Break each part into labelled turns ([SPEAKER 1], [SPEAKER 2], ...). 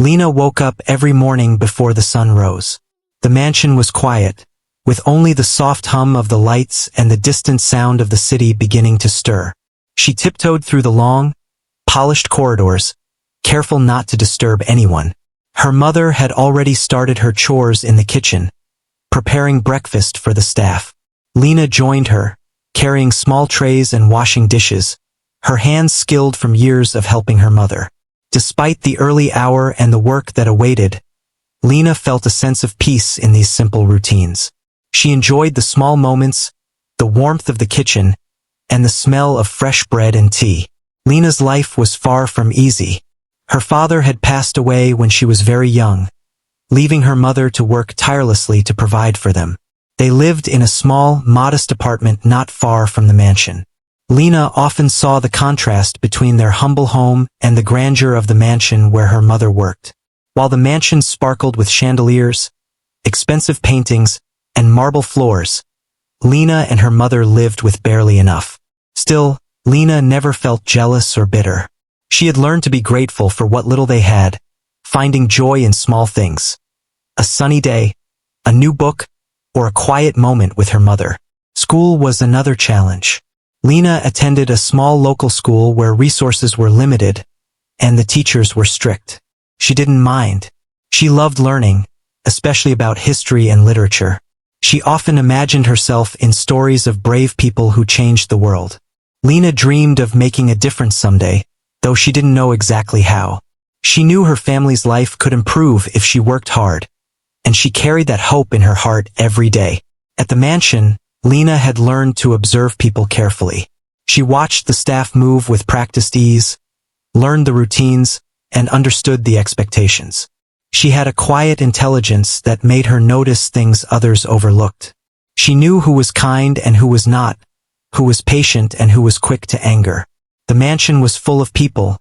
[SPEAKER 1] Lina woke up every morning before the sun rose. The mansion was quiet, with only the soft hum of the lights and the distant sound of the city beginning to stir. She tiptoed through the long, polished corridors, careful not to disturb anyone. Her mother had already started her chores in the kitchen, preparing breakfast for the staff. Lina joined her, carrying small trays and washing dishes, her hands skilled from years of helping her mother. Despite the early hour and the work that awaited, Lina felt a sense of peace in these simple routines. She enjoyed the small moments, the warmth of the kitchen, and the smell of fresh bread and tea. Lina's life was far from easy. Her father had passed away when she was very young, leaving her mother to work tirelessly to provide for them. They lived in a small, modest apartment not far from the mansion. Lina often saw the contrast between their humble home and the grandeur of the mansion where her mother worked. While the mansion sparkled with chandeliers, expensive paintings, and marble floors, Lina and her mother lived with barely enough. Still, Lina never felt jealous or bitter. She had learned to be grateful for what little they had, finding joy in small things. A sunny day, a new book, or a quiet moment with her mother. School was another challenge. Lina attended a small local school where resources were limited, and the teachers were strict. She didn't mind. She loved learning, especially about history and literature. She often imagined herself in stories of brave people who changed the world. Lina dreamed of making a difference someday, though she didn't know exactly how. She knew her family's life could improve if she worked hard, and she carried that hope in her heart every day. At the mansion, Lina had learned to observe people carefully. She watched the staff move with practiced ease, learned the routines, and understood the expectations. She had a quiet intelligence that made her notice things others overlooked. She knew who was kind and who was not, who was patient and who was quick to anger. The mansion was full of people,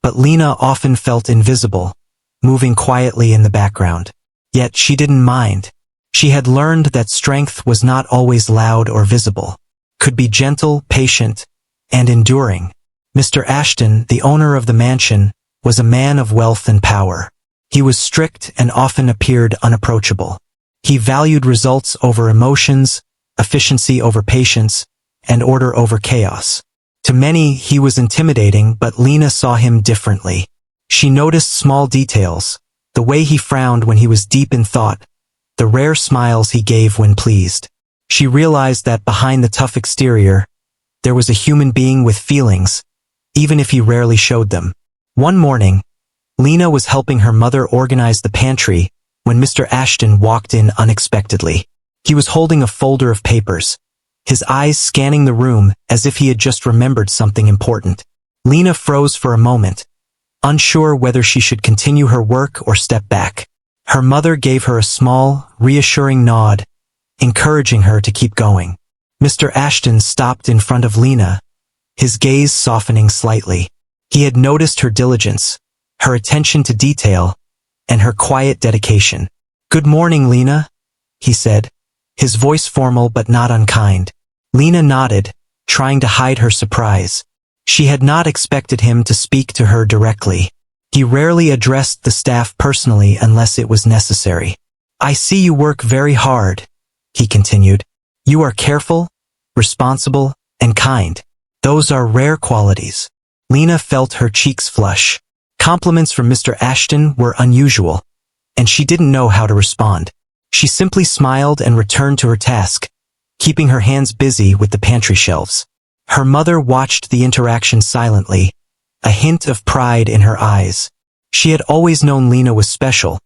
[SPEAKER 1] but Lina often felt invisible, moving quietly in the background. Yet she didn't mind. She had learned that strength was not always loud or visible, could be gentle, patient, and enduring. Mr. Ashton, the owner of the mansion, was a man of wealth and power. He was strict and often appeared unapproachable. He valued results over emotions, efficiency over patience, and order over chaos. To many, he was intimidating, but Lina saw him differently. She noticed small details, the way he frowned when he was deep in thought, the rare smiles he gave when pleased. She realized that behind the tough exterior, there was a human being with feelings, even if he rarely showed them. One morning, Lina was helping her mother organize the pantry when Mr. Ashton walked in unexpectedly. He was holding a folder of papers, his eyes scanning the room as if he had just remembered something important. Lina froze for a moment, unsure whether she should continue her work or step back. Her mother gave her a small, reassuring nod, encouraging her to keep going. Mr. Ashton stopped in front of Lina, his gaze softening slightly. He had noticed her diligence, her attention to detail, and her quiet dedication. "Good morning, Lina," he said, his voice formal but not unkind. Lina nodded, trying to hide her surprise. She had not expected him to speak to her directly. He rarely addressed the staff personally unless it was necessary. "I see you work very hard," he continued. "You are careful, responsible, and kind. Those are rare qualities." Lina felt her cheeks flush. Compliments from Mr. Ashton were unusual, and she didn't know how to respond. She simply smiled and returned to her task, keeping her hands busy with the pantry shelves. Her mother watched the interaction silently, a hint of pride in her eyes. She had always known Lina was special,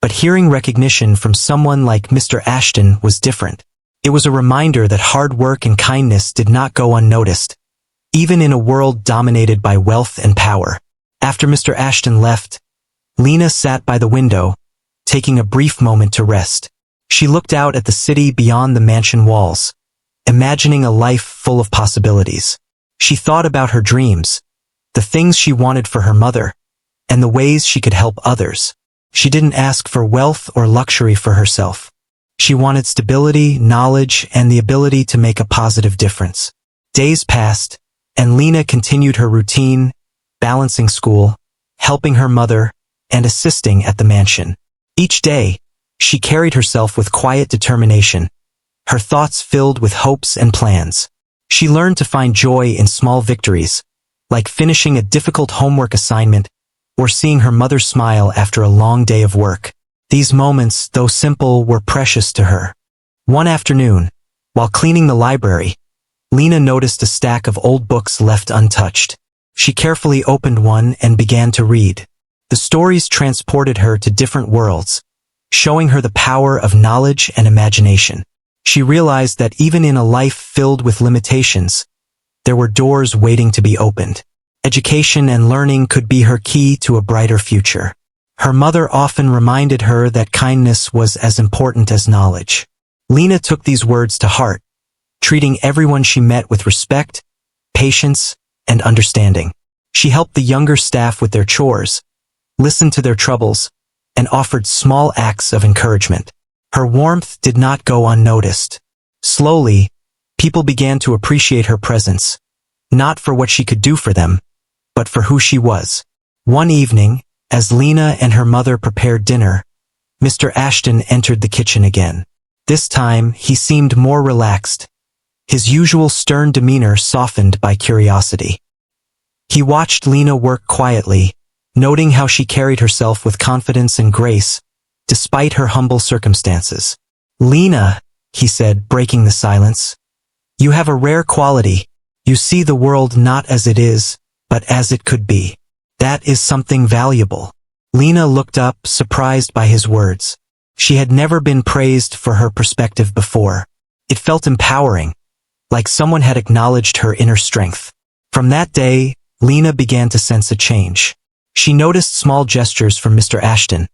[SPEAKER 1] but hearing recognition from someone like Mr. Ashton was different. It was a reminder that hard work and kindness did not go unnoticed, even in a world dominated by wealth and power. After Mr. Ashton left, Lina sat by the window, taking a brief moment to rest. She looked out at the city beyond the mansion walls, imagining a life full of possibilities. She thought about her dreams, the things she wanted for her mother, and the ways she could help others. She didn't ask for wealth or luxury for herself. She wanted stability, knowledge, and the ability to make a positive difference. Days passed, and Lina continued her routine, balancing school, helping her mother, and assisting at the mansion. Each day, she carried herself with quiet determination, her thoughts filled with hopes and plans. She learned to find joy in small victories, like finishing a difficult homework assignment or seeing her mother smile after a long day of work. These moments, though simple, were precious to her. One afternoon, while cleaning the library, Lina noticed a stack of old books left untouched. She carefully opened one and began to read. The stories transported her to different worlds, showing her the power of knowledge and imagination. She realized that even in a life filled with limitations, there were doors waiting to be opened. Education and learning could be her key to a brighter future. Her mother often reminded her that kindness was as important as knowledge. Lina took these words to heart, treating everyone she met with respect, patience, and understanding. She helped the younger staff with their chores, listened to their troubles, and offered small acts of encouragement. Her warmth did not go unnoticed. Slowly, people began to appreciate her presence, not for what she could do for them, but for who she was. One evening, as Lina and her mother prepared dinner, Mr. Ashton entered the kitchen again. This time, he seemed more relaxed, his usual stern demeanor softened by curiosity. He watched Lina work quietly, noting how she carried herself with confidence and grace, despite her humble circumstances. "Lina," he said, breaking the silence, "you have a rare quality. You see the world not as it is, but as it could be. That is something valuable." Lina looked up, surprised by his words. She had never been praised for her perspective before. It felt empowering, like someone had acknowledged her inner strength. From that day, Lina began to sense a change. She noticed small gestures from Mr. Ashton,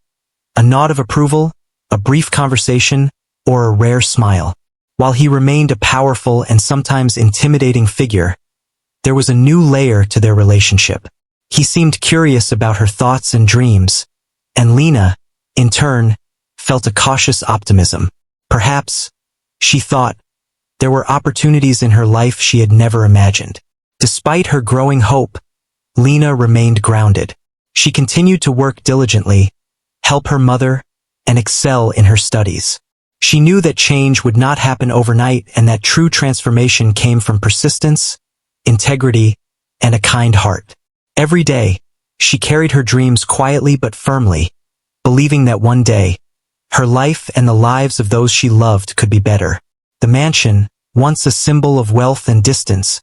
[SPEAKER 1] a nod of approval, a brief conversation, or a rare smile. While he remained a powerful and sometimes intimidating figure, there was a new layer to their relationship. He seemed curious about her thoughts and dreams, and Lina, in turn, felt a cautious optimism. Perhaps, she thought, there were opportunities in her life she had never imagined. Despite her growing hope, Lina remained grounded. She continued to work diligently, help her mother, and excel in her studies. She knew that change would not happen overnight and that true transformation came from persistence, integrity, and a kind heart. Every day, she carried her dreams quietly but firmly, believing that one day, her life and the lives of those she loved could be better. The mansion, once a symbol of wealth and distance,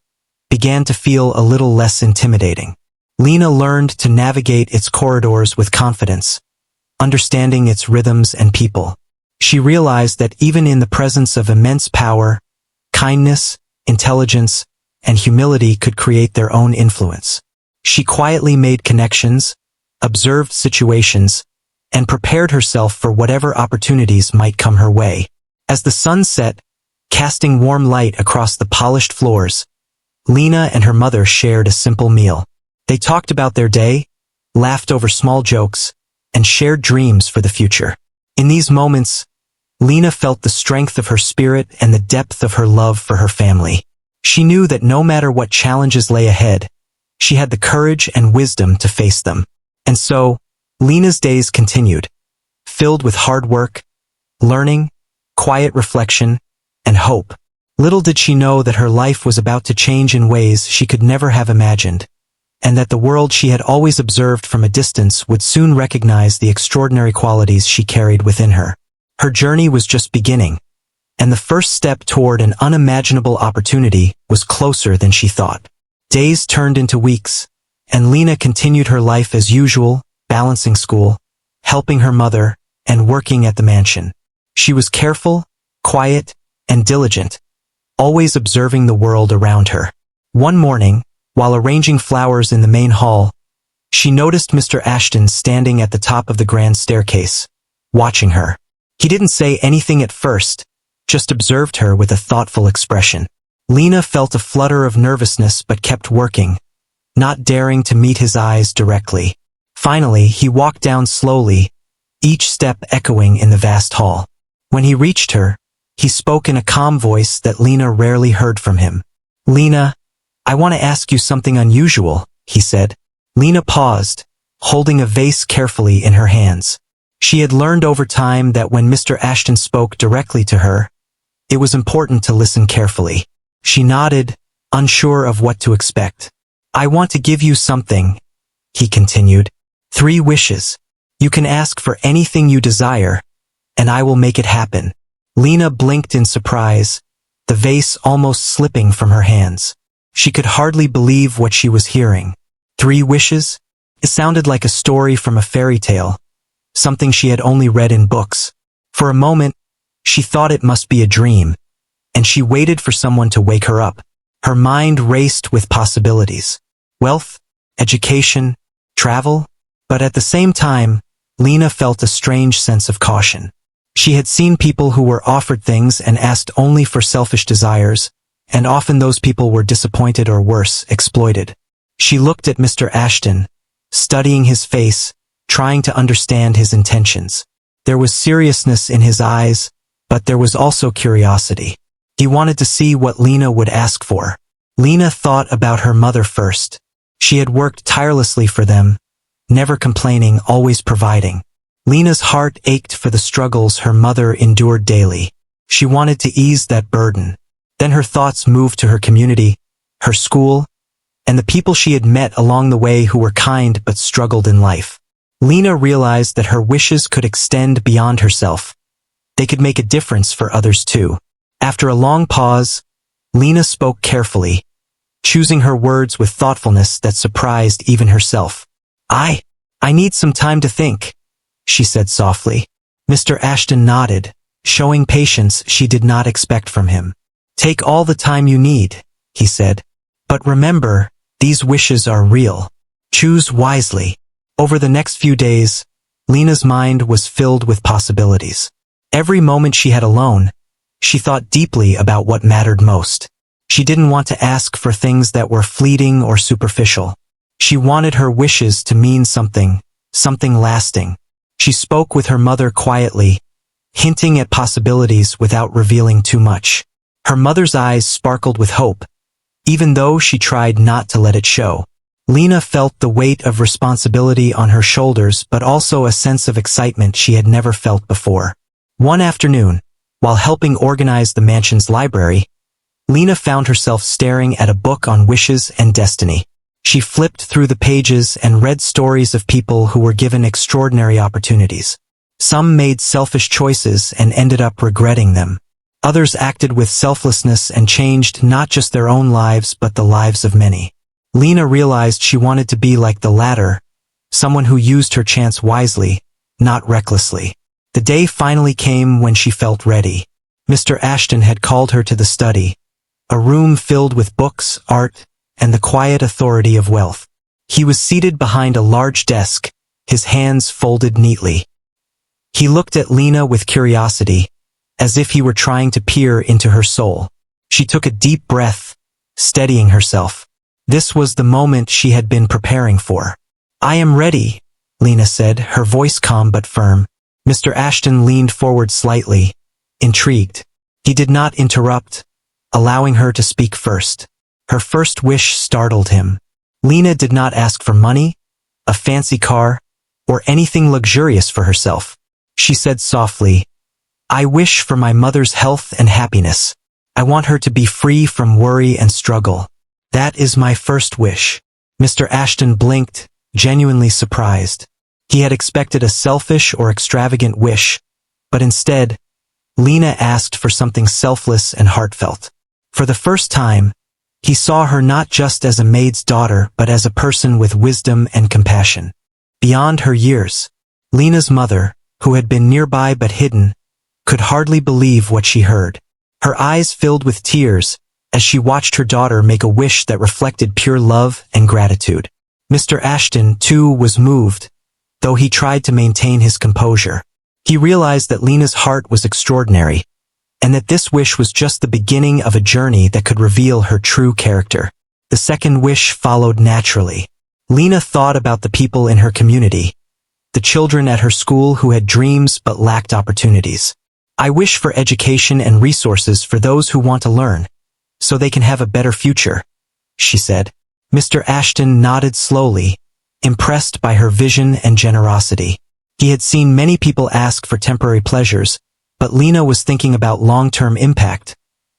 [SPEAKER 1] began to feel a little less intimidating. Lina learned to navigate its corridors with confidence, understanding its rhythms and people. She realized that even in the presence of immense power, kindness, intelligence, and humility could create their own influence. She quietly made connections, observed situations, and prepared herself for whatever opportunities might come her way. As the sun set, casting warm light across the polished floors, Lina and her mother shared a simple meal. They talked about their day, laughed over small jokes, and shared dreams for the future. In these moments, Lina felt the strength of her spirit and the depth of her love for her family. She knew that no matter what challenges lay ahead, she had the courage and wisdom to face them. And so, Lina's days continued, filled with hard work, learning, quiet reflection, and hope. Little did she know that her life was about to change in ways she could never have imagined, and that the world she had always observed from a distance would soon recognize the extraordinary qualities she carried within her. Her journey was just beginning, and the first step toward an unimaginable opportunity was closer than she thought. Days turned into weeks, and Lina continued her life as usual, balancing school, helping her mother, and working at the mansion. She was careful, quiet, and diligent, always observing the world around her. One morning, while arranging flowers in the main hall, she noticed Mr. Ashton standing at the top of the grand staircase, watching her. He didn't say anything at first, just observed her with a thoughtful expression. Lina felt a flutter of nervousness but kept working, not daring to meet his eyes directly. Finally, he walked down slowly, each step echoing in the vast hall. When he reached her, he spoke in a calm voice that Lina rarely heard from him. "Lina, I want to ask you something unusual," he said. Lina paused, holding a vase carefully in her hands. She had learned over time that when Mr. Ashton spoke directly to her, it was important to listen carefully. She nodded, unsure of what to expect. "I want to give you something," he continued. "3 wishes. You can ask for anything you desire, and I will make it happen." Lina blinked in surprise, the vase almost slipping from her hands. She could hardly believe what she was hearing. 3 wishes? It sounded like a story from a fairy tale, something she had only read in books. For a moment, she thought it must be a dream, and she waited for someone to wake her up. Her mind raced with possibilities. Wealth, education, travel. But at the same time, Lina felt a strange sense of caution. She had seen people who were offered things and asked only for selfish desires, and often those people were disappointed or worse, exploited. She looked at Mr. Ashton, studying his face, trying to understand his intentions. There was seriousness in his eyes, but there was also curiosity. He wanted to see what Lina would ask for. Lina thought about her mother first. She had worked tirelessly for them, never complaining, always providing. Lina's heart ached for the struggles her mother endured daily. She wanted to ease that burden. Then her thoughts moved to her community, her school, and the people she had met along the way who were kind but struggled in life. Lina realized that her wishes could extend beyond herself. They could make a difference for others too. After a long pause, Lina spoke carefully, choosing her words with thoughtfulness that surprised even herself. I need some time to think," she said softly. Mr. Ashton nodded, showing patience she did not expect from him. "Take all the time you need," he said. "But remember, these wishes are real. Choose wisely." Over the next few days, Lina's mind was filled with possibilities. Every moment she had alone, she thought deeply about what mattered most. She didn't want to ask for things that were fleeting or superficial. She wanted her wishes to mean something lasting. She spoke with her mother quietly, hinting at possibilities without revealing too much. Her mother's eyes sparkled with hope, even though she tried not to let it show. Lina felt the weight of responsibility on her shoulders, but also a sense of excitement she had never felt before. One afternoon, while helping organize the mansion's library, Lina found herself staring at a book on wishes and destiny. She flipped through the pages and read stories of people who were given extraordinary opportunities. Some made selfish choices and ended up regretting them. Others acted with selflessness and changed not just their own lives but the lives of many. Lina realized she wanted to be like the latter, someone who used her chance wisely, not recklessly. The day finally came when she felt ready. Mr. Ashton had called her to the study, a room filled with books, art, and the quiet authority of wealth. He was seated behind a large desk, his hands folded neatly. He looked at Lina with curiosity, as if he were trying to peer into her soul. She took a deep breath, steadying herself. This was the moment she had been preparing for. "I am ready," Lina said, her voice calm but firm. Mr. Ashton leaned forward slightly, intrigued. He did not interrupt, allowing her to speak first. Her first wish startled him. Lina did not ask for money, a fancy car, or anything luxurious for herself. She said softly, "I wish for my mother's health and happiness. I want her to be free from worry and struggle. That is my first wish." Mr. Ashton blinked, genuinely surprised. He had expected a selfish or extravagant wish, but instead, Lina asked for something selfless and heartfelt. For the first time, he saw her not just as a maid's daughter but as a person with wisdom and compassion. Beyond her years, Lina's mother, who had been nearby but hidden, could hardly believe what she heard. Her eyes filled with tears as she watched her daughter make a wish that reflected pure love and gratitude. Mr. Ashton, too, was moved, though he tried to maintain his composure. He realized that Lina's heart was extraordinary, and that this wish was just the beginning of a journey that could reveal her true character. The second wish followed naturally. Lina thought about the people in her community, the children at her school who had dreams but lacked opportunities. "I wish for education and resources for those who want to learn, so they can have a better future," she said. Mr. Ashton nodded slowly, impressed by her vision and generosity. He had seen many people ask for temporary pleasures, but Lina was thinking about long-term impact,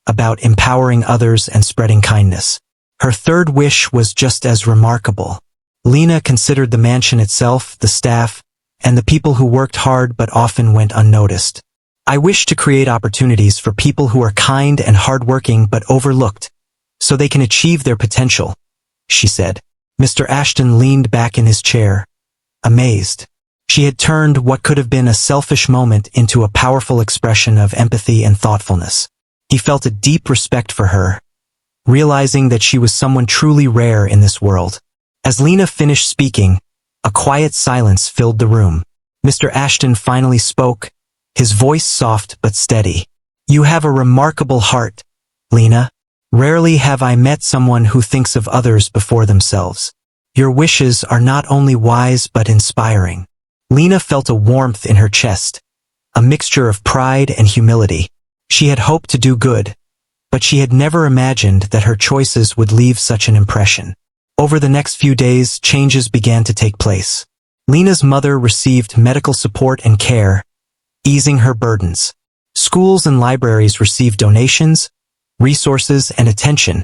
[SPEAKER 1] about empowering others and spreading kindness. Her third wish was just as remarkable. Lina considered the mansion itself, the staff, and the people who worked hard but often went unnoticed. I wish to create opportunities for people who are kind and hardworking but overlooked, so they can achieve their potential, she said. Mr. Ashton leaned back in his chair, amazed. She had turned what could have been a selfish moment into a powerful expression of empathy and thoughtfulness. He felt a deep respect for her, realizing that she was someone truly rare in this world. As Lina finished speaking, a quiet silence filled the room. Mr. Ashton finally spoke, his voice soft but steady. You have a remarkable heart, Lina. Rarely have I met someone who thinks of others before themselves. Your wishes are not only wise but inspiring. Lina felt a warmth in her chest, a mixture of pride and humility. She had hoped to do good, but she had never imagined that her choices would leave such an impression. Over the next few days, changes began to take place. Lina's mother received medical support and care, easing her burdens. Schools and libraries received donations, resources, and attention,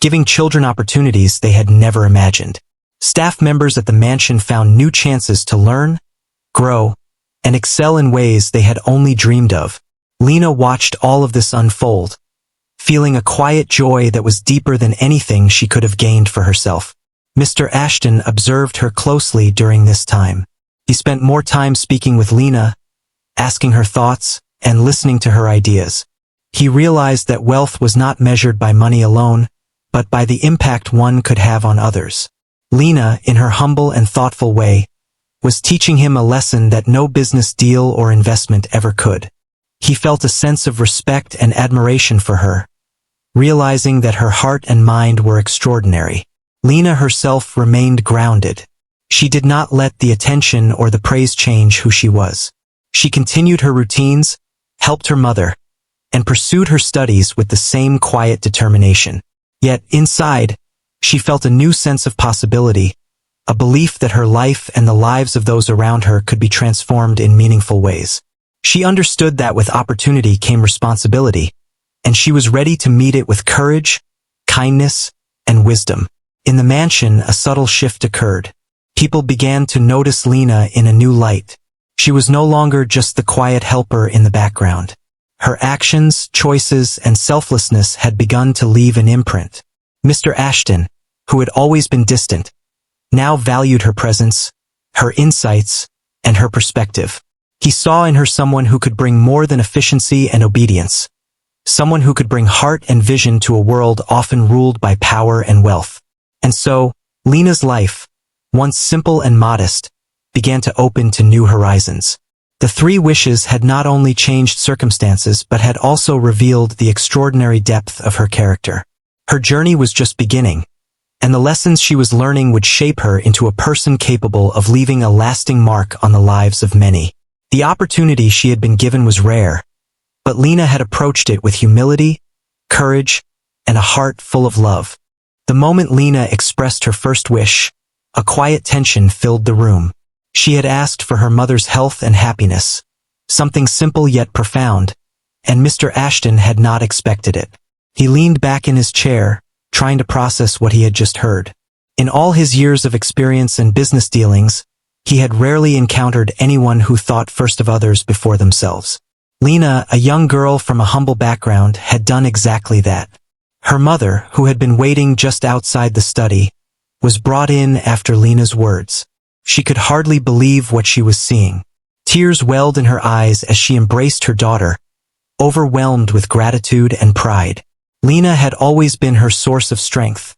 [SPEAKER 1] giving children opportunities they had never imagined. Staff members at the mansion found new chances to learn, grow, and excel in ways they had only dreamed of. Lina watched all of this unfold, feeling a quiet joy that was deeper than anything she could have gained for herself. Mr. Ashton observed her closely during this time. He spent more time speaking with Lina, asking her thoughts, and listening to her ideas. He realized that wealth was not measured by money alone, but by the impact one could have on others. Lina, in her humble and thoughtful way, was teaching him a lesson that no business deal or investment ever could. He felt a sense of respect and admiration for her, realizing that her heart and mind were extraordinary. Lina herself remained grounded. She did not let the attention or the praise change who she was. She continued her routines, helped her mother, and pursued her studies with the same quiet determination. Yet, inside, she felt a new sense of possibility, a belief that her life and the lives of those around her could be transformed in meaningful ways. She understood that with opportunity came responsibility, and she was ready to meet it with courage, kindness, and wisdom. In the mansion, a subtle shift occurred. People began to notice Lina in a new light. She was no longer just the quiet helper in the background. Her actions, choices, and selflessness had begun to leave an imprint. Mr. Ashton, who had always been distant, now valued her presence, her insights, and her perspective. He saw in her someone who could bring more than efficiency and obedience, someone who could bring heart and vision to a world often ruled by power and wealth. And so, Lina's life, once simple and modest, began to open to new horizons. The three wishes had not only changed circumstances but had also revealed the extraordinary depth of her character. Her journey was just beginning, and the lessons she was learning would shape her into a person capable of leaving a lasting mark on the lives of many. The opportunity she had been given was rare, but Lina had approached it with humility, courage, and a heart full of love. The moment Lina expressed her first wish, a quiet tension filled the room. She had asked for her mother's health and happiness, something simple yet profound, and Mr. Ashton had not expected it. He leaned back in his chair, trying to process what he had just heard. In all his years of experience and business dealings, he had rarely encountered anyone who thought first of others before themselves. Lina, a young girl from a humble background, had done exactly that. Her mother, who had been waiting just outside the study, was brought in after Lina's words. She could hardly believe what she was seeing. Tears welled in her eyes as she embraced her daughter, overwhelmed with gratitude and pride. Lina had always been her source of strength,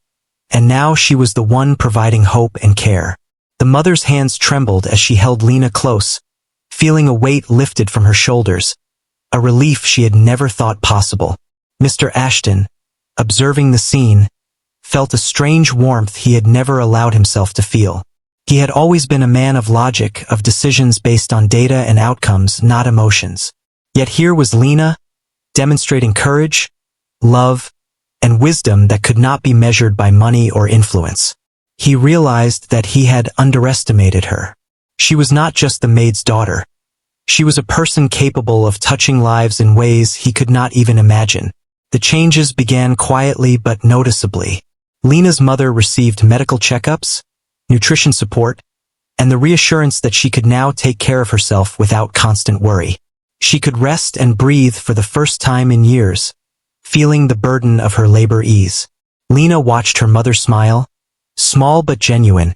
[SPEAKER 1] and now she was the one providing hope and care. The mother's hands trembled as she held Lina close, feeling a weight lifted from her shoulders, a relief she had never thought possible. Mr. Ashton, observing the scene, felt a strange warmth he had never allowed himself to feel. He had always been a man of logic, of decisions based on data and outcomes, not emotions. Yet here was Lina, demonstrating courage, love, and wisdom that could not be measured by money or influence. he realized that he had underestimated her. She was not just the maid's daughter. She was a person capable of touching lives in ways he could not even imagine. The changes began quietly but noticeably. Lina's mother received medical checkups, nutrition support, and the reassurance that she could now take care of herself without constant worry. She could rest and breathe for the first time in years, feeling the burden of her labor ease. Lina watched her mother smile, small but genuine,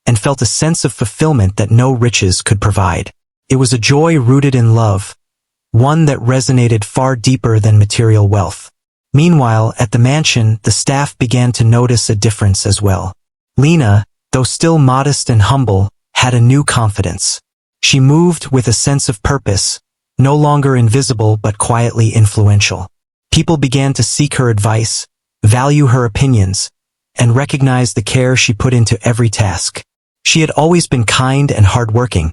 [SPEAKER 1] and felt a sense of fulfillment that no riches could provide. It was a joy rooted in love, one that resonated far deeper than material wealth. Meanwhile, at the mansion, the staff began to notice a difference as well. Lina, though still modest and humble, had a new confidence. She moved with a sense of purpose, no longer invisible but quietly influential. People began to seek her advice, value her opinions, and recognize the care she put into every task. She had always been kind and hardworking,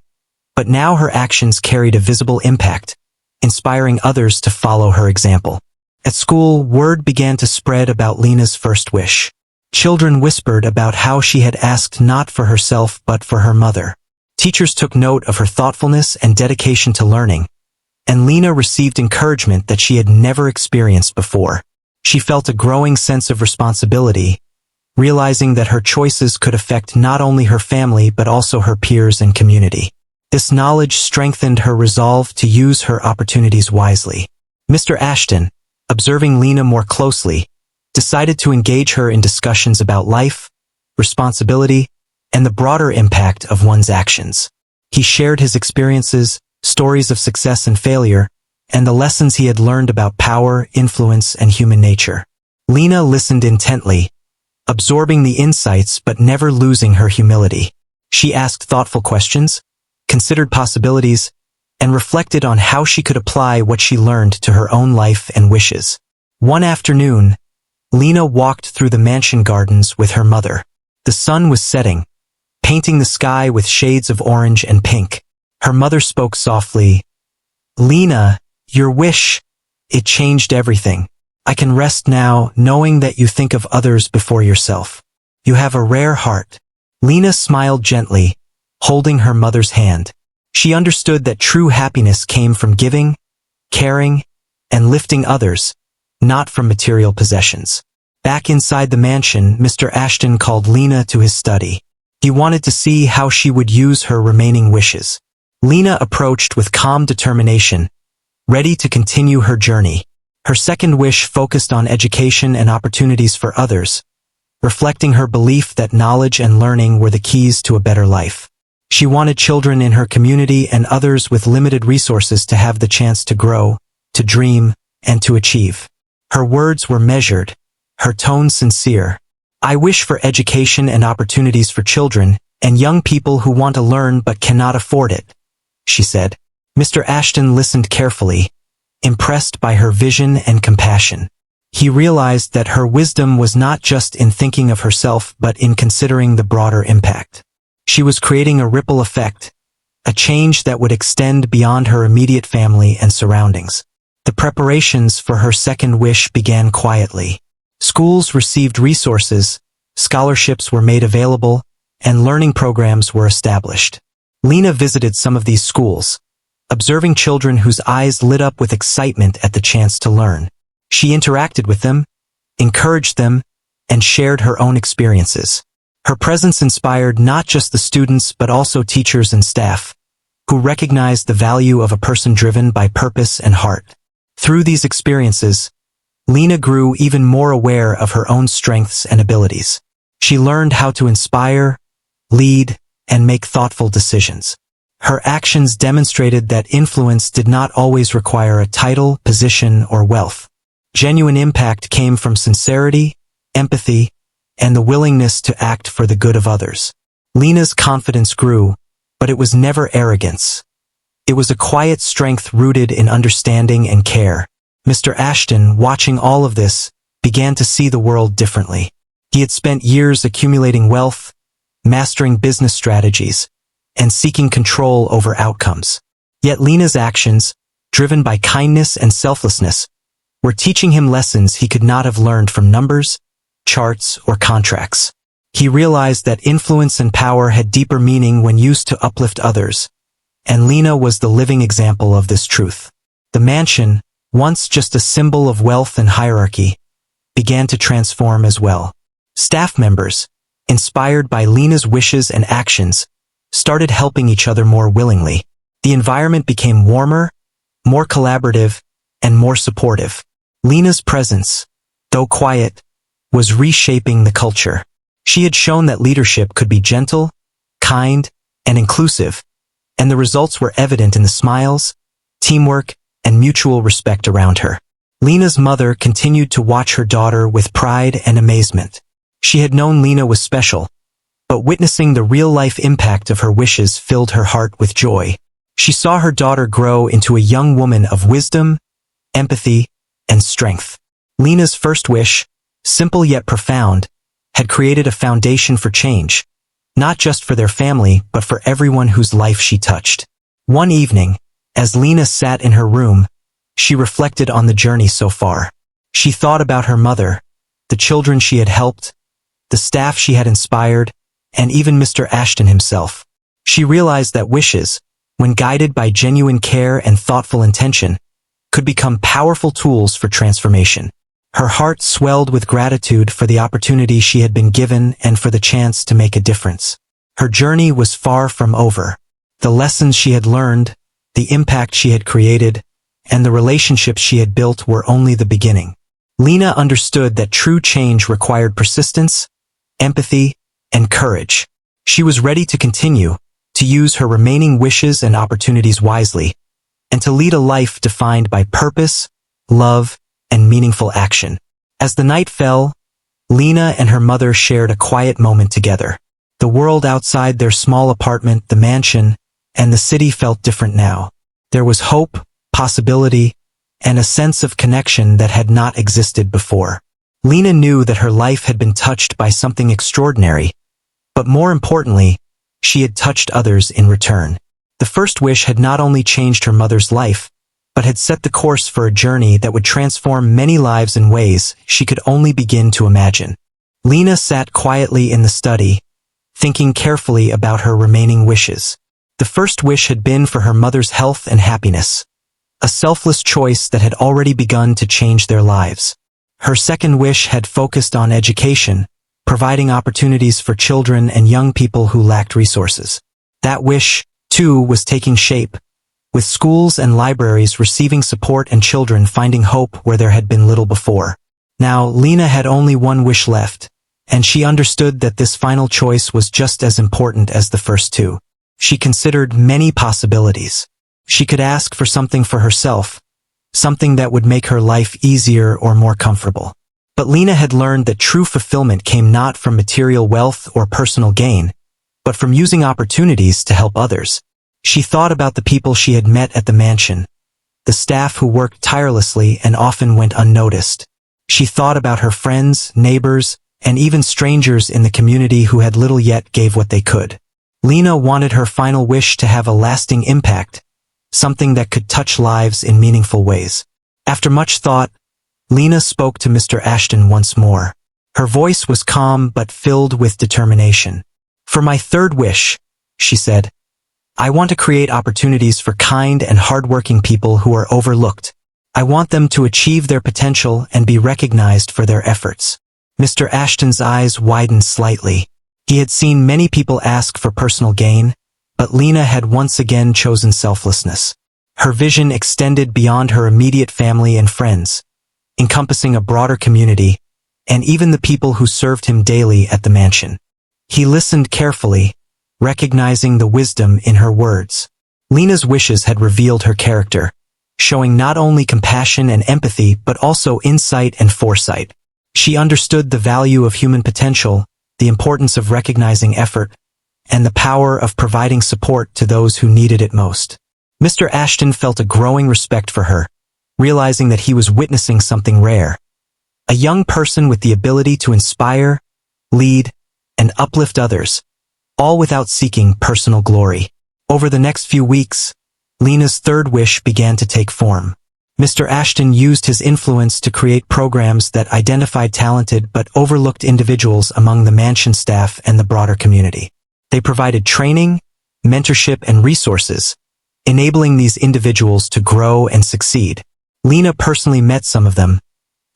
[SPEAKER 1] but now her actions carried a visible impact, inspiring others to follow her example. At school, word began to spread about Lina's first wish. Children whispered about how she had asked not for herself but for her mother. Teachers took note of her thoughtfulness and dedication to learning, and Lina received encouragement that she had never experienced before. She felt a growing sense of responsibility, realizing that her choices could affect not only her family but also her peers and community. This knowledge strengthened her resolve to use her opportunities wisely. Mr. Ashton, observing Lina more closely, decided to engage her in discussions about life, responsibility, and the broader impact of one's actions. He shared his experiences, stories of success and failure, and the lessons he had learned about power, influence, and human nature. Lina listened intently, absorbing the insights but never losing her humility. She asked thoughtful questions, considered possibilities, and reflected on how she could apply what she learned to her own life and wishes. One afternoon, Lina walked through the mansion gardens with her mother. The sun was setting, painting the sky with shades of orange and pink. Her mother spoke softly. "Lina, your wish, it changed everything. I can rest now knowing that you think of others before yourself. You have a rare heart." Lina smiled gently, holding her mother's hand. She understood that true happiness came from giving, caring, and lifting others, not from material possessions. Back inside the mansion, Mr. Ashton called Lina to his study. He wanted to see how she would use her remaining wishes. Lina approached with calm determination, ready to continue her journey. Her second wish focused on education and opportunities for others, reflecting her belief that knowledge and learning were the keys to a better life. She wanted children in her community and others with limited resources to have the chance to grow, to dream, and to achieve. Her words were measured, her tone sincere. "I wish for education and opportunities for children and young people who want to learn but cannot afford it," she said. Mr. Ashton listened carefully, impressed by her vision and compassion. He realized that her wisdom was not just in thinking of herself but in considering the broader impact. She was creating a ripple effect, a change that would extend beyond her immediate family and surroundings. The preparations for her second wish began quietly. Schools received resources, scholarships were made available, and learning programs were established. Lina visited some of these schools, observing children whose eyes lit up with excitement at the chance to learn. She interacted with them, encouraged them, and shared her own experiences. Her presence inspired not just the students but also teachers and staff, who recognized the value of a person driven by purpose and heart. Through these experiences, Lina grew even more aware of her own strengths and abilities. She learned how to inspire, lead, and make thoughtful decisions. Her actions demonstrated that influence did not always require a title, position, or wealth. Genuine impact came from sincerity, empathy, and the willingness to act for the good of others. Lina's confidence grew, but it was never arrogance. It was a quiet strength rooted in understanding and care. Mr. Ashton, watching all of this, began to see the world differently. He had spent years accumulating wealth, mastering business strategies, and seeking control over outcomes. Yet Lina's actions, driven by kindness and selflessness, were teaching him lessons he could not have learned from numbers, charts, or contracts. He realized that influence and power had deeper meaning when used to uplift others, and Lina was the living example of this truth. The mansion, once just a symbol of wealth and hierarchy, began to transform as well. Staff members, inspired by Lina's wishes and actions, started helping each other more willingly. The environment became warmer, more collaborative, and more supportive. Lina's presence, though quiet, was reshaping the culture. She had shown that leadership could be gentle, kind, and inclusive, and the results were evident in the smiles, teamwork, and mutual respect around her. Lina's mother continued to watch her daughter with pride and amazement. She had known Lina was special, but witnessing the real-life impact of her wishes filled her heart with joy. She saw her daughter grow into a young woman of wisdom, empathy, and strength. Lina's first wish, simple yet profound, had created a foundation for change, not just for their family but for everyone whose life she touched. One evening, as Lina sat in her room, she reflected on the journey so far. She thought about her mother, the children she had helped, the staff she had inspired, and even Mr. Ashton himself. She realized that wishes, when guided by genuine care and thoughtful intention, could become powerful tools for transformation. Her heart swelled with gratitude for the opportunity she had been given and for the chance to make a difference. Her journey was far from over. The lessons she had learned, the impact she had created, and the relationships she had built were only the beginning. Lina understood that true change required persistence, empathy, and courage. She was ready to continue, to use her remaining wishes and opportunities wisely, and to lead a life defined by purpose, love, and meaningful action. As the night fell, Lina and her mother shared a quiet moment together. The world outside their small apartment, the mansion, and the city felt different now. There was hope, possibility, and a sense of connection that had not existed before. Lina knew that her life had been touched by something extraordinary, but more importantly, she had touched others in return. The first wish had not only changed her mother's life, but had set the course for a journey that would transform many lives in ways she could only begin to imagine. Lina sat quietly in the study, thinking carefully about her remaining wishes. The first wish had been for her mother's health and happiness, a selfless choice that had already begun to change their lives. Her second wish had focused on education, providing opportunities for children and young people who lacked resources. That wish, too, was taking shape, with schools and libraries receiving support and children finding hope where there had been little before. Now, Lina had only one wish left, and she understood that this final choice was just as important as the first two. She considered many possibilities. She could ask for something for herself, something that would make her life easier or more comfortable. But Lina had learned that true fulfillment came not from material wealth or personal gain, but from using opportunities to help others. She thought about the people she had met at the mansion, the staff who worked tirelessly and often went unnoticed. She thought about her friends, neighbors, and even strangers in the community who had little yet gave what they could. Lina wanted her final wish to have a lasting impact, something that could touch lives in meaningful ways. After much thought, Lina spoke to Mr. Ashton once more. Her voice was calm but filled with determination. "For my third wish," she said, "I want to create opportunities for kind and hardworking people who are overlooked. I want them to achieve their potential and be recognized for their efforts." Mr. Ashton's eyes widened slightly. He had seen many people ask for personal gain, but Lina had once again chosen selflessness. Her vision extended beyond her immediate family and friends, encompassing a broader community, and even the people who served him daily at the mansion. He listened carefully, recognizing the wisdom in her words. Lina's wishes had revealed her character, showing not only compassion and empathy but also insight and foresight. She understood the value of human potential, the importance of recognizing effort, and the power of providing support to those who needed it most. Mr. Ashton felt a growing respect for her, realizing that he was witnessing something rare. A young person with the ability to inspire, lead, and uplift others, all without seeking personal glory. Over the next few weeks, Lina's third wish began to take form. Mr. Ashton used his influence to create programs that identified talented but overlooked individuals among the mansion staff and the broader community. They provided training, mentorship, and resources, enabling these individuals to grow and succeed. Lina personally met some of them,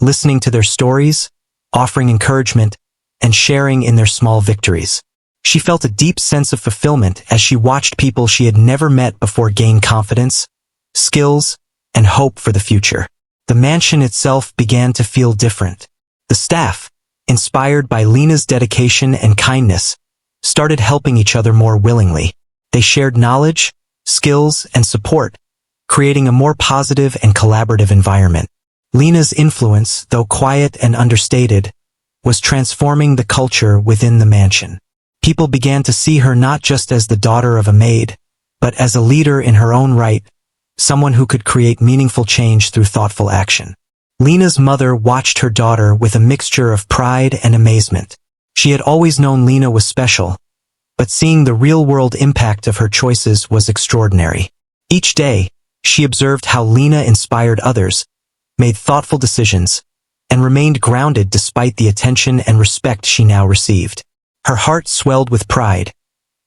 [SPEAKER 1] listening to their stories, offering encouragement, and sharing in their small victories. She felt a deep sense of fulfillment as she watched people she had never met before gain confidence, skills, and hope for the future. The mansion itself began to feel different. The staff, inspired by Lina's dedication and kindness, started helping each other more willingly. They shared knowledge, skills, and support, creating a more positive and collaborative environment. Lina's influence, though quiet and understated, was transforming the culture within the mansion. People began to see her not just as the daughter of a maid, but as a leader in her own right, someone who could create meaningful change through thoughtful action. Lina's mother watched her daughter with a mixture of pride and amazement. She had always known Lina was special, but seeing the real-world impact of her choices was extraordinary. Each day, she observed how Lina inspired others, made thoughtful decisions, and remained grounded despite the attention and respect she now received. Her heart swelled with pride,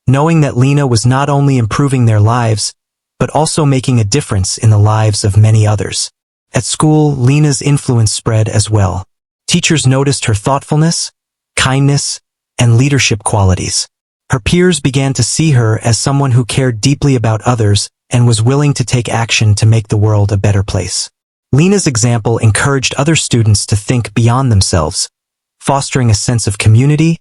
[SPEAKER 1] knowing that Lina was not only improving their lives, but also making a difference in the lives of many others. At school, Lina's influence spread as well. Teachers noticed her thoughtfulness, kindness, and leadership qualities. Her peers began to see her as someone who cared deeply about others and was willing to take action to make the world a better place. Lina's example encouraged other students to think beyond themselves, fostering a sense of community,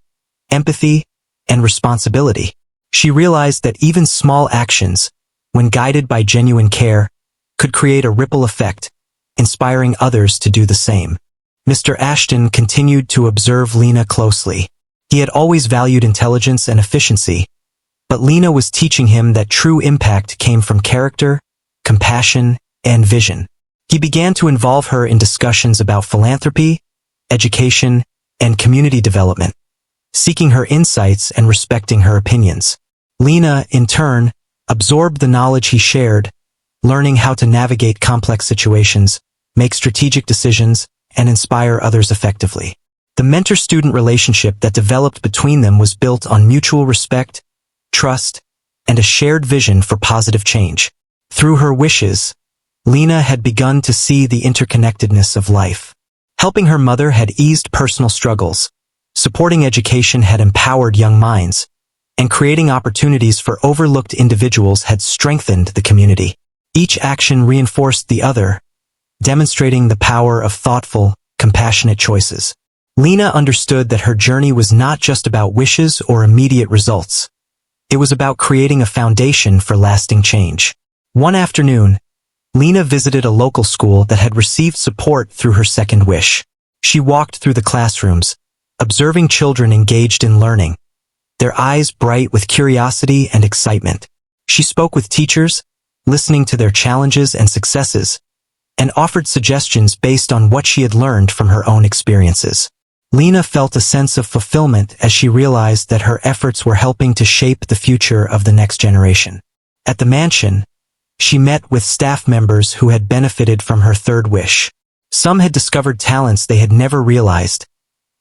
[SPEAKER 1] empathy, and responsibility. She realized that even small actions, when guided by genuine care, could create a ripple effect, inspiring others to do the same. Mr. Ashton continued to observe Lina closely. He had always valued intelligence and efficiency, but Lina was teaching him that true impact came from character, compassion, and vision. He began to involve her in discussions about philanthropy, education, and community development, seeking her insights and respecting her opinions. Lina, in turn, absorbed the knowledge he shared, learning how to navigate complex situations, make strategic decisions, and inspire others effectively. The mentor-student relationship that developed between them was built on mutual respect, trust, and a shared vision for positive change. Through her wishes, Lina had begun to see the interconnectedness of life. Helping her mother had eased personal struggles, supporting education had empowered young minds, and creating opportunities for overlooked individuals had strengthened the community. Each action reinforced the other, demonstrating the power of thoughtful, compassionate choices. Lina understood that her journey was not just about wishes or immediate results. It was about creating a foundation for lasting change. One afternoon, Lina visited a local school that had received support through her second wish. She walked through the classrooms, observing children engaged in learning, their eyes bright with curiosity and excitement. She spoke with teachers, listening to their challenges and successes, and offered suggestions based on what she had learned from her own experiences. Lina felt a sense of fulfillment as she realized that her efforts were helping to shape the future of the next generation. At the mansion, she met with staff members who had benefited from her third wish. Some had discovered talents they had never realized.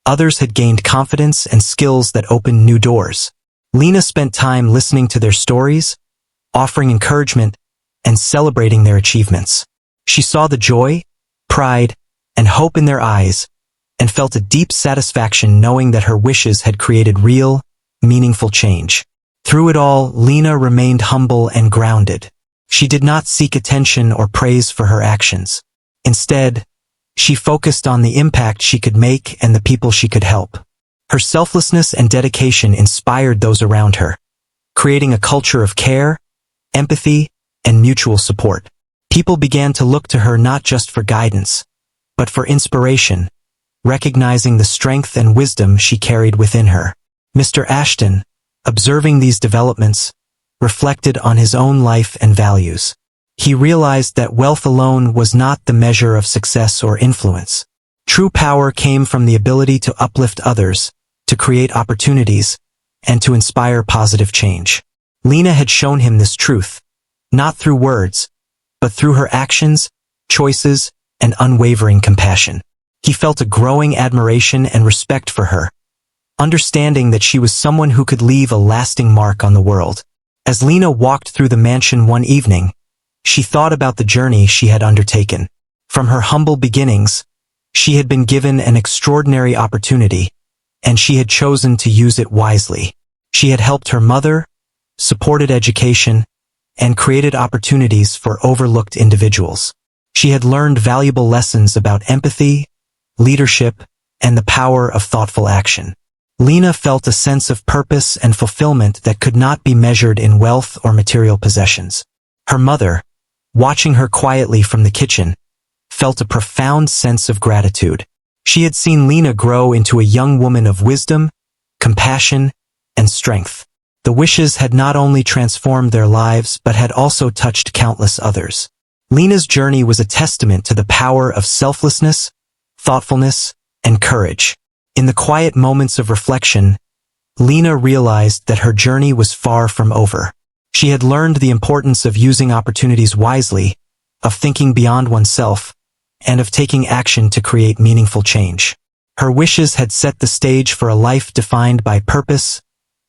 [SPEAKER 1] Others had gained confidence and skills that opened new doors. Lina spent time listening to their stories, offering encouragement, and celebrating their achievements. She saw the joy, pride, and hope in their eyes, and felt a deep satisfaction knowing that her wishes had created real, meaningful change. Through it all, Lina remained humble and grounded. She did not seek attention or praise for her actions. Instead, she focused on the impact she could make and the people she could help. Her selflessness and dedication inspired those around her, creating a culture of care, empathy, and mutual support. People began to look to her not just for guidance, but for inspiration, recognizing the strength and wisdom she carried within her. Mr. Ashton, observing these developments, reflected on his own life and values. He realized that wealth alone was not the measure of success or influence. True power came from the ability to uplift others, to create opportunities, and to inspire positive change. Lina had shown him this truth, not through words, but through her actions, choices, and unwavering compassion. He felt a growing admiration and respect for her, understanding that she was someone who could leave a lasting mark on the world. As Lina walked through the mansion one evening, she thought about the journey she had undertaken. From her humble beginnings, she had been given an extraordinary opportunity, and she had chosen to use it wisely. She had helped her mother, supported education, and created opportunities for overlooked individuals. She had learned valuable lessons about empathy, leadership, and the power of thoughtful action. Lina felt a sense of purpose and fulfillment that could not be measured in wealth or material possessions. Her mother, watching her quietly from the kitchen, felt a profound sense of gratitude. She had seen Lina grow into a young woman of wisdom, compassion, and strength. The wishes had not only transformed their lives but had also touched countless others. Lina's journey was a testament to the power of selflessness, thoughtfulness, and courage. In the quiet moments of reflection, Lina realized that her journey was far from over. She had learned the importance of using opportunities wisely, of thinking beyond oneself, and of taking action to create meaningful change. Her wishes had set the stage for a life defined by purpose,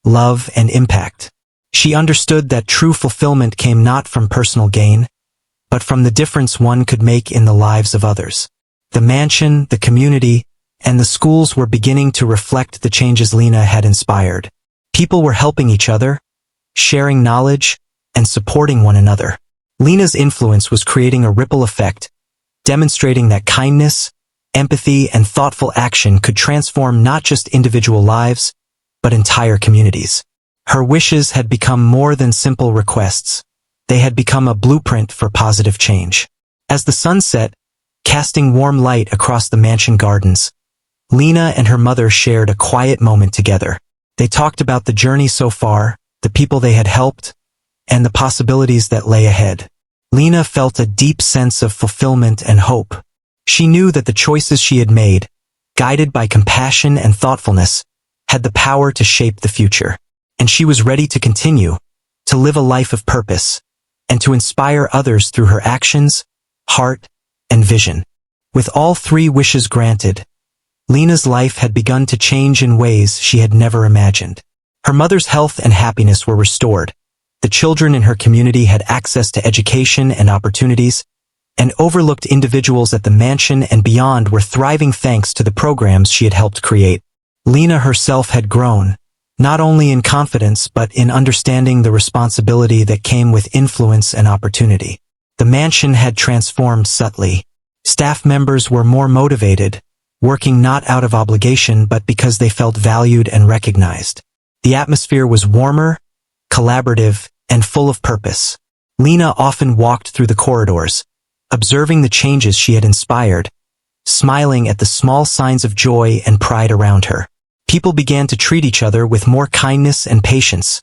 [SPEAKER 1] love, and impact. She understood that true fulfillment came not from personal gain, but from the difference one could make in the lives of others. The mansion, the community, and the schools were beginning to reflect the changes Lina had inspired. People were helping each other, sharing knowledge, and supporting one another. Lina's influence was creating a ripple effect, demonstrating that kindness, empathy, and thoughtful action could transform not just individual lives, but entire communities. Her wishes had become more than simple requests. They had become a blueprint for positive change. As the sun set, casting warm light across the mansion gardens, Lina and her mother shared a quiet moment together. They talked about the journey so far, the people they had helped, and the possibilities that lay ahead. Lina felt a deep sense of fulfillment and hope. She knew that the choices she had made, guided by compassion and thoughtfulness, had the power to shape the future. And she was ready to continue, to live a life of purpose, and to inspire others through her actions, heart, and vision. With all three wishes granted, Lina's life had begun to change in ways she had never imagined. Her mother's health and happiness were restored. The children in her community had access to education and opportunities, and overlooked individuals at the mansion and beyond were thriving thanks to the programs she had helped create. Lina herself had grown, not only in confidence but in understanding the responsibility that came with influence and opportunity. The mansion had transformed subtly. Staff members were more motivated, working not out of obligation but because they felt valued and recognized. The atmosphere was warmer, collaborative, and full of purpose. Lina often walked through the corridors, observing the changes she had inspired, smiling at the small signs of joy and pride around her. People began to treat each other with more kindness and patience,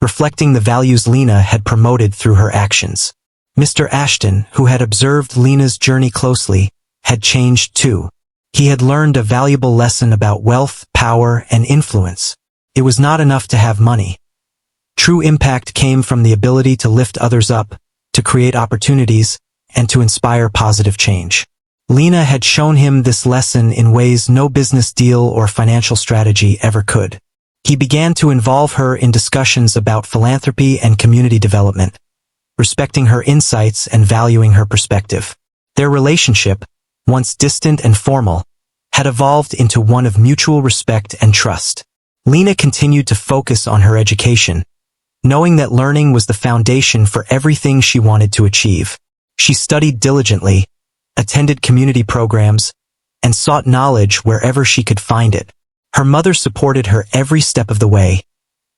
[SPEAKER 1] reflecting the values Lina had promoted through her actions. Mr. Ashton, who had observed Lina's journey closely, had changed too. He had learned a valuable lesson about wealth, power, and influence. It was not enough to have money. True impact came from the ability to lift others up, to create opportunities, and to inspire positive change. Lina had shown him this lesson in ways no business deal or financial strategy ever could. He began to involve her in discussions about philanthropy and community development, respecting her insights and valuing her perspective. Their relationship, once distant and formal, had evolved into one of mutual respect and trust. Lina continued to focus on her education, knowing that learning was the foundation for everything she wanted to achieve. She studied diligently, attended community programs, and sought knowledge wherever she could find it. Her mother supported her every step of the way,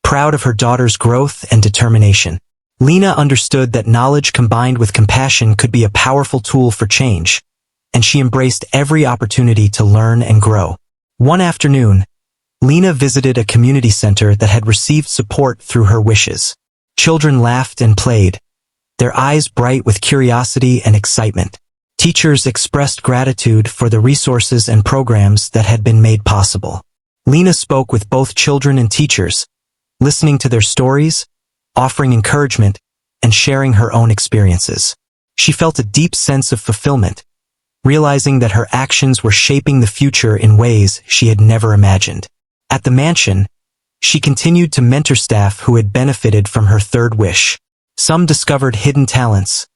[SPEAKER 1] proud of her daughter's growth and determination. Lina understood that knowledge combined with compassion could be a powerful tool for change, and she embraced every opportunity to learn and grow. One afternoon, Lina visited a community center that had received support through her wishes. Children laughed and played, their eyes bright with curiosity and excitement. Teachers expressed gratitude for the resources and programs that had been made possible. Lina spoke with both children and teachers, listening to their stories, offering encouragement, and sharing her own experiences. She felt a deep sense of fulfillment, realizing that her actions were shaping the future in ways she had never imagined. At the mansion, she continued to mentor staff who had benefited from her third wish. Some discovered hidden talents,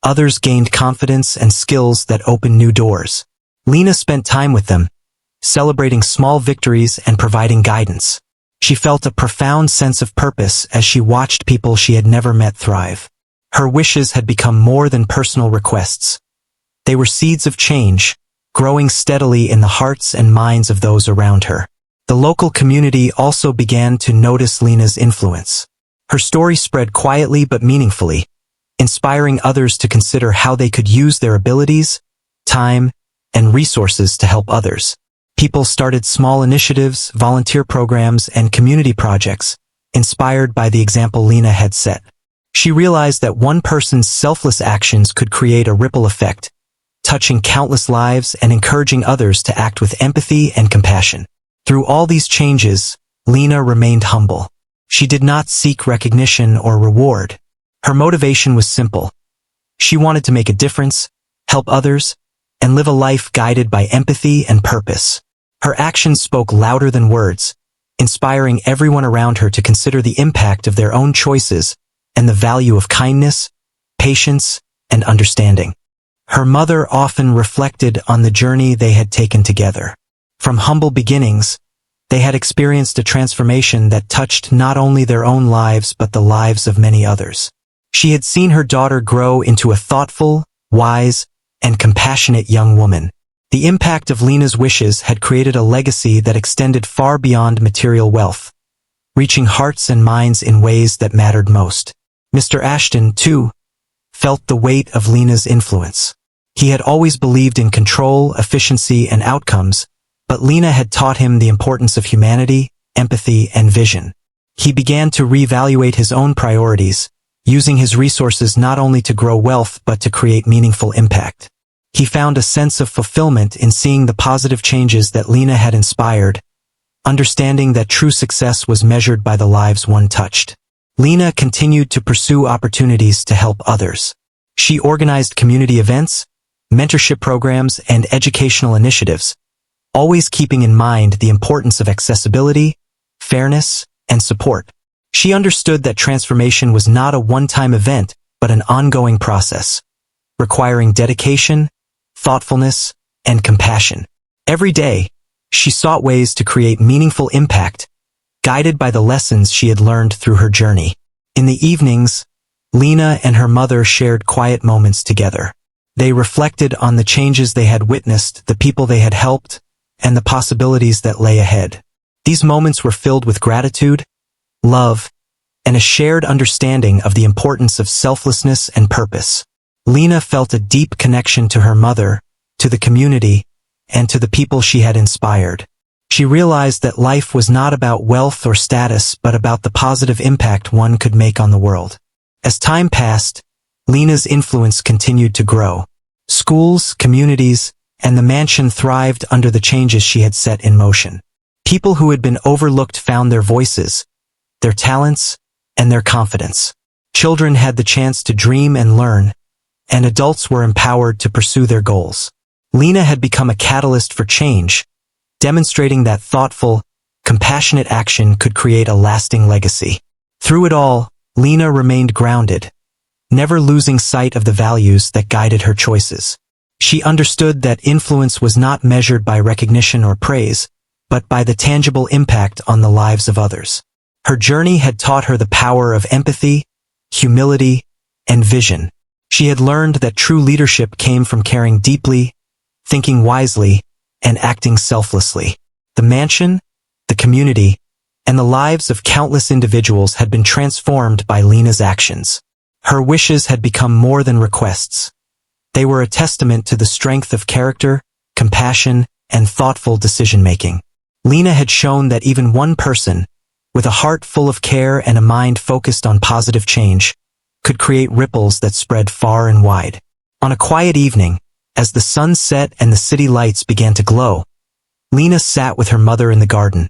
[SPEAKER 1] others gained confidence and skills that opened new doors. Lina spent time with them, celebrating small victories and providing guidance. She felt a profound sense of purpose as she watched people she had never met thrive. Her wishes had become more than personal requests. They were seeds of change, growing steadily in the hearts and minds of those around her. The local community also began to notice Lina's influence. Her story spread quietly but meaningfully, inspiring others to consider how they could use their abilities, time, and resources to help others. People started small initiatives, volunteer programs, and community projects, inspired by the example Lina had set. She realized that one person's selfless actions could create a ripple effect, touching countless lives and encouraging others to act with empathy and compassion. Through all these changes, Lina remained humble. She did not seek recognition or reward. Her motivation was simple. She wanted to make a difference, help others, and live a life guided by empathy and purpose. Her actions spoke louder than words, inspiring everyone around her to consider the impact of their own choices and the value of kindness, patience, and understanding. Her mother often reflected on the journey they had taken together. From humble beginnings, they had experienced a transformation that touched not only their own lives but the lives of many others. She had seen her daughter grow into a thoughtful, wise, and compassionate young woman. The impact of Lina's wishes had created a legacy that extended far beyond material wealth, reaching hearts and minds in ways that mattered most. Mr. Ashton, too, felt the weight of Lina's influence. He had always believed in control, efficiency, and outcomes, but Lina had taught him the importance of humanity, empathy, and vision. He began to reevaluate his own priorities, using his resources not only to grow wealth but to create meaningful impact. He found a sense of fulfillment in seeing the positive changes that Lina had inspired, understanding that true success was measured by the lives one touched. Lina continued to pursue opportunities to help others. She organized community events, mentorship programs, and educational initiatives, always keeping in mind the importance of accessibility, fairness, and support. She understood that transformation was not a one-time event, but an ongoing process, requiring dedication, thoughtfulness, and compassion. Every day, she sought ways to create meaningful impact, guided by the lessons she had learned through her journey. In the evenings, Lina and her mother shared quiet moments together. They reflected on the changes they had witnessed, the people they had helped, and the possibilities that lay ahead. These moments were filled with gratitude, love, and a shared understanding of the importance of selflessness and purpose. Lina felt a deep connection to her mother, to the community, and to the people she had inspired. She realized that life was not about wealth or status but about the positive impact one could make on the world. As time passed, Lina's influence continued to grow. Schools, communities, and the mansion thrived under the changes she had set in motion. People who had been overlooked found their voices, their talents, and their confidence. Children had the chance to dream and learn, and adults were empowered to pursue their goals. Lina had become a catalyst for change, demonstrating that thoughtful, compassionate action could create a lasting legacy. Through it all, Lina remained grounded, never losing sight of the values that guided her choices. She understood that influence was not measured by recognition or praise, but by the tangible impact on the lives of others. Her journey had taught her the power of empathy, humility, and vision. She had learned that true leadership came from caring deeply, thinking wisely, and acting selflessly. The mansion, the community, and the lives of countless individuals had been transformed by Lina's actions. Her wishes had become more than requests. They were a testament to the strength of character, compassion, and thoughtful decision-making. Lina had shown that even one person, with a heart full of care and a mind focused on positive change, could create ripples that spread far and wide. On a quiet evening, as the sun set and the city lights began to glow, Lina sat with her mother in the garden,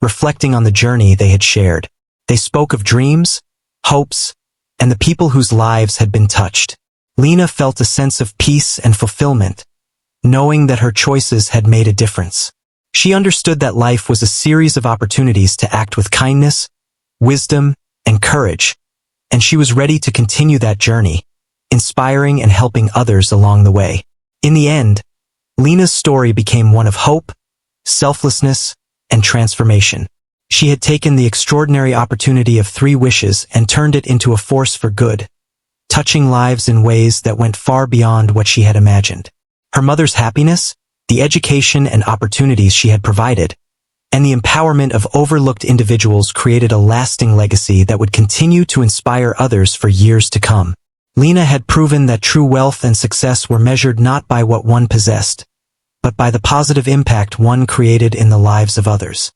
[SPEAKER 1] reflecting on the journey they had shared. They spoke of dreams, hopes, and the people whose lives had been touched. Lina felt a sense of peace and fulfillment, knowing that her choices had made a difference. She understood that life was a series of opportunities to act with kindness, wisdom, and courage, and she was ready to continue that journey, inspiring and helping others along the way. In the end, Lina's story became one of hope, selflessness, and transformation. She had taken the extraordinary opportunity of 3 wishes and turned it into a force for good, touching lives in ways that went far beyond what she had imagined. Her mother's happiness, the education and opportunities she had provided, and the empowerment of overlooked individuals created a lasting legacy that would continue to inspire others for years to come. Lina had proven that true wealth and success were measured not by what one possessed, but by the positive impact one created in the lives of others.